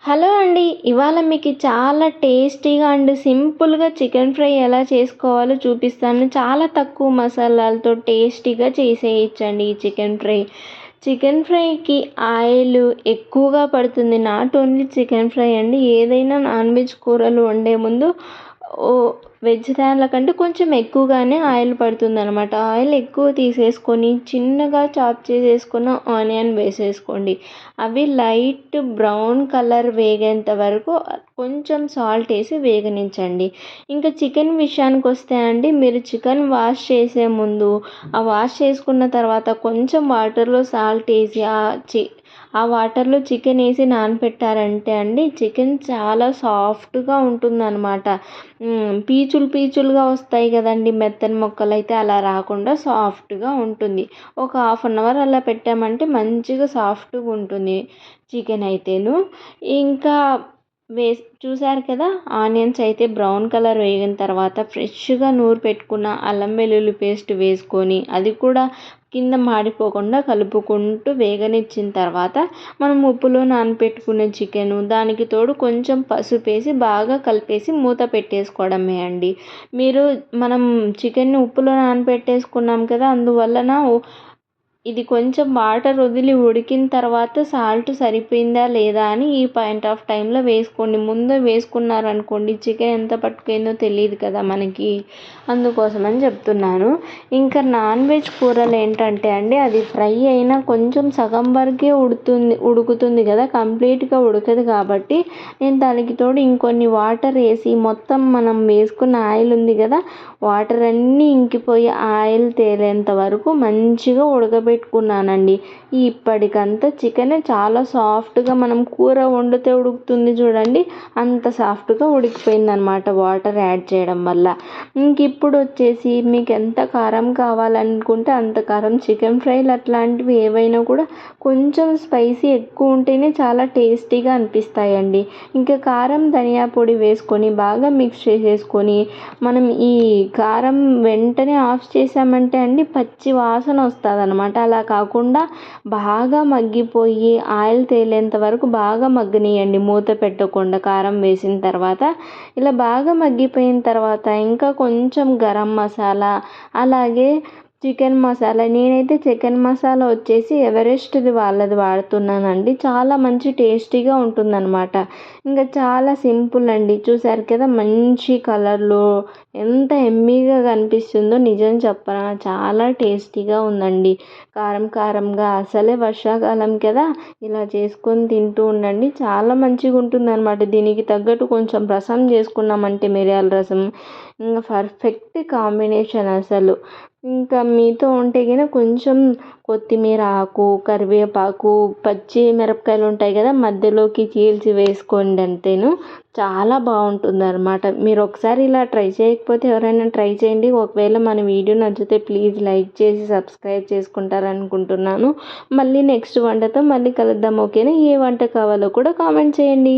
Hello అండి. ఇవాళ మీకు చాలా టేస్టీగా అండ్ సింపుల్‌గా చికెన్ ఫ్రై ఎలా చేసుకోవాలో చూపిస్తాను. చాలా తక్కువ మసాలాలతో టేస్టీగా చేసేయొచ్చండి ఈ చికెన్ ఫ్రై. చికెన్ ఫ్రైకి ఆయిల్ ఎక్కువగా పడుతుంది. నాట్ ఓన్లీ చికెన్ ఫ్రై అండి. ఏదైనా నాన్ వెజ్ కూరలు వండే ముందు వెజ్ దానిల కంటే కొంచెం ఎక్కువగానే ఆయిల్ పడుతుందనమాట. ఆయిల్ ఎక్కువ తీసేసుకొని చిన్నగా చాప్ చేసేసుకున్న ఆనియన్ వేసేసుకోండి. అవి లైట్ బ్రౌన్ కలర్ వేగేంత వరకు కొంచెం సాల్ట్ వేసి వేగనించండి. ఇంకా చికెన్ విషయానికి వస్తే అండి, మీరు చికెన్ వాష్ చేసే ముందు వాష్ చేసుకున్న తర్వాత కొంచెం వాటర్లో సాల్ట్ వేసి ఆ వాటర్లో చికెన్ వేసి నానబెట్టారంటే అండి, చికెన్ చాలా సాఫ్ట్గా ఉంటుందన్నమాట. పీచులుగా వస్తాయి కదండి మెత్తని ముక్కలు, అయితే అలా రాకుండా సాఫ్ట్గా ఉంటుంది. ఒక హాఫ్ అన్ అవర్ అలా పెట్టామంటే మంచిగా సాఫ్ట్గా ఉంటుంది చికెన్ అయితేను. ఇంకా చూసారు కదా, ఆనియన్స్ అయితే బ్రౌన్ కలర్ వేగిన తర్వాత ఫ్రెష్గా నూరు పెట్టుకున్న అల్లం వెల్లుల్లి పేస్ట్ వేసుకొని అది కూడా కింద మాడిపోకుండా కలుపుకుంటూ వేగనిచ్చిన తర్వాత మనం ఉప్పులో నానబెట్టుకునే చికెను, దానికి తోడు కొంచెం పసుపు వేసి బాగా కలిపేసి మూత పెట్టేసుకోవడమే అండి. మనం చికెన్ని ఉప్పులో నానబెట్టేసుకున్నాం కదా, అందువలన ఇది కొంచెం వాటర్ వదిలి ఉడికిన తర్వాత సాల్ట్ సరిపోయిందా లేదా అని ఈ పాయింట్ ఆఫ్ టైంలో వేసుకోండి. ముందే వేసుకున్నారనుకోండి చికెన్ ఎంత పట్టుకుందో తెలియదు కదా మనకి, అందుకోసమని చెప్తున్నాను. ఇంకా నాన్ వెజ్ కూరలు ఏంటంటే అండి, అది ఫ్రై అయినా కొంచెం సగం వరకే ఉడుకుతుంది కదా, కంప్లీట్గా ఉడకదు. కాబట్టి నేను దానికి తోడు ఇంకొన్ని వాటర్ వేసి మొత్తం మనం వేసుకున్న ఆయిల్ ఉంది కదా, వాటర్ అన్నీ ఇంకిపోయి ఆయిల్ తేలేంత వరకు మంచిగా ఉడకబెట్టుకున్నానండి. ఇప్పటికంతా చికెన్ చాలా సాఫ్ట్గా, మనం కూర వండితే ఉడుకుతుంది చూడండి, అంత సాఫ్ట్గా ఉడికిపోయిందనమాట వాటర్ యాడ్ చేయడం వల్ల. ఇప్పుడు వచ్చేసి మీకు ఎంత కారం కావాలనుకుంటే అంత కారం. చికెన్ ఫ్రైలు అట్లాంటివి ఏవైనా కూడా కొంచెం స్పైసీ ఎక్కువ ఉంటేనే చాలా టేస్టీగా అనిపిస్తాయండి. ఇంకా కారం ధనియా పొడి వేసుకొని బాగా మిక్స్ చేసేసుకొని, మనం ఈ కారం వెంటనే ఆఫ్ చేసామంటే అండి పచ్చి వాసన వస్తుంది అనమాట. అలా కాకుండా బాగా మగ్గిపోయి ఆయిల్ తేలేంత వరకు బాగా మగ్గనియండి మూత పెట్టకుండా. కారం వేసిన తర్వాత ఇలా బాగా మగ్గిపోయిన తర్వాత ఇంకా కొంచెం గరం మసాలా, అలాగే చికెన్ మసాలా. నేనైతే చికెన్ మసాలా వచ్చేసి ఎవరెస్ట్ది వాళ్ళది వాడుతున్నానండి. చాలా మంచి టేస్టీగా ఉంటుందన్నమాట. ఇంకా చాలా సింపుల్ అండి. చూసారు కదా, మంచి కలర్లో ఎంత ఎమ్మీగా కనిపిస్తుందో, నిజం చెప్పనా చాలా టేస్టీగా ఉందండి. కారంగా అసలే వర్షాకాలం కదా, ఇలా చేసుకొని తింటూ ఉండండి, చాలా మంచిగా ఉంటుందన్నమాట. దీనికి తగ్గట్టు కొంచెం రసం చేసుకున్నామంటే మిరియాల రసం, ఇంకా పర్ఫెక్ట్ కాంబినేషన్ అసలు. ఇంకా మీతో ఉంటే గిన కొంచెం కొత్తిమీర ఆకు, కరివేపాకు, పచ్చి మిరపకాయలు ఉంటాయి కదా, మధ్యలోకి చీల్చి వేసుకోండి అంతేను. చాలా బాగుంటుంది అనమాట. మీరు ఒకసారి ఇలా ట్రై చేయకపోతే ఎవరైనా ట్రై చేయండి. ఒకవేళ మన వీడియో నచ్చితే ప్లీజ్ లైక్ చేసి సబ్స్క్రైబ్ చేసుకుంటారనుకుంటున్నాను. మళ్ళీ నెక్స్ట్ వంటతో మళ్ళీ కలుద్దాం, ఓకేనా? ఏ వంట కావాలో కూడా కామెంట్ చేయండి.